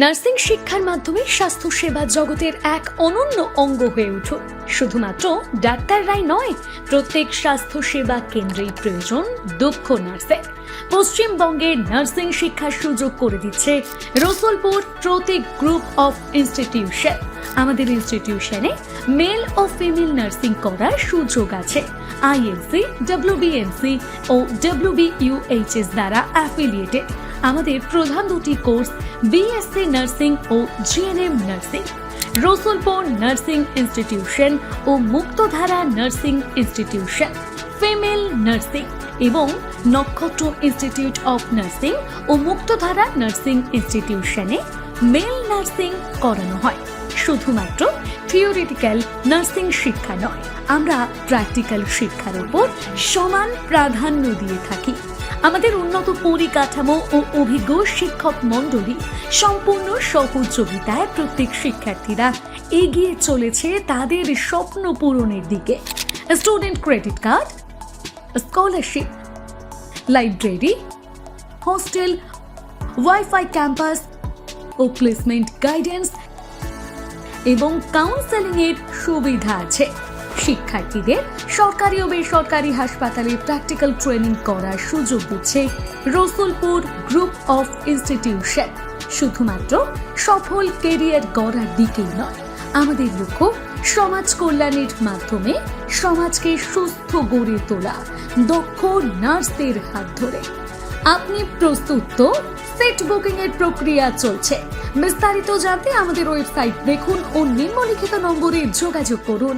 Nursing শিক্ষার মাধ্যমে স্বাস্থ্যসেবা জগতের এক অনন্য অঙ্গ হয়ে উঠুন। শুধুমাত্র ডাক্তাররাই নয়, প্রত্যেক স্বাস্থ্যসেবা কেন্দ্রেই প্রয়োজন দক্ষ নার্সের। পশ্চিমবঙ্গে নার্সিং শিক্ষার সুযোগ করে দিচ্ছে রসুলপুর প্রতীক গ্রুপ অফ ইনস্টিটিউশন। আমাদের ইনস্টিটিউশনে মেল ও ফিমেল নার্সিং করার সুযোগ আছে। আইএলসি, ডব্লিউবিএনসি ও ডব্লিউবিইউএইচএস দ্বারা অ্যাফিলিয়েটেড। আমাদের প্রধান দুটি কোর্স বিএসসি নার্সিং ও GNM nursing. Rasulpur nursing institution ও Muktadhara nursing institution female nursing এবং নক্ষত্র ইনস্টিটিউট অফ নার্সিং ও মুক্তধারা নার্সিং ইনস্টিটিউশনে মেল নার্সিং করানো হয়। শুধুমাত্র থিওরিটিক্যাল নার্সিং শিক্ষা নয়, আমরা প্র্যাকটিক্যাল শিক্ষার উপর সমান প্রাধান্য দিয়ে থাকি। আমাদের উন্নত পরিকাঠামো ও অভিজ্ঞ শিক্ষক মণ্ডলী সম্পূর্ণ সহযোগিতায় প্রত্যেক শিক্ষার্থীরা এগিয়ে চলেছে তাদের স্বপ্ন পূরণের দিকে। Student credit card, scholarship, library, hostel, wifi campus ও প্লেসমেন্ট গাইডেন্স এবং কাউন্সেলিং এর সুবিধা আছে। শিক্ষার্থীদের সরকারি ও বেসরকারি হাসপাতালে প্র্যাকটিক্যাল ট্রেনিং করার সুযোগ দিচ্ছে রসুলপুর গ্রুপ অফ ইনস্টিটিউশন। শুধুমাত্র সফল কেরিয়ার গড়ার দিকেই নয়, আমাদের লক্ষ্য সমাজ কল্যাণের মাধ্যমে সমাজকে সুস্থ গড়ে তোলা দক্ষ নার্সদের হাত ধরে। আপনি প্রস্তুত তো? সিট বুকিং এর প্রক্রিয়া চলছে। বিস্তারিত জানতে আমাদের ওয়েবসাইট দেখুন ও নিম্নলিখিত নম্বরে যোগাযোগ করুন।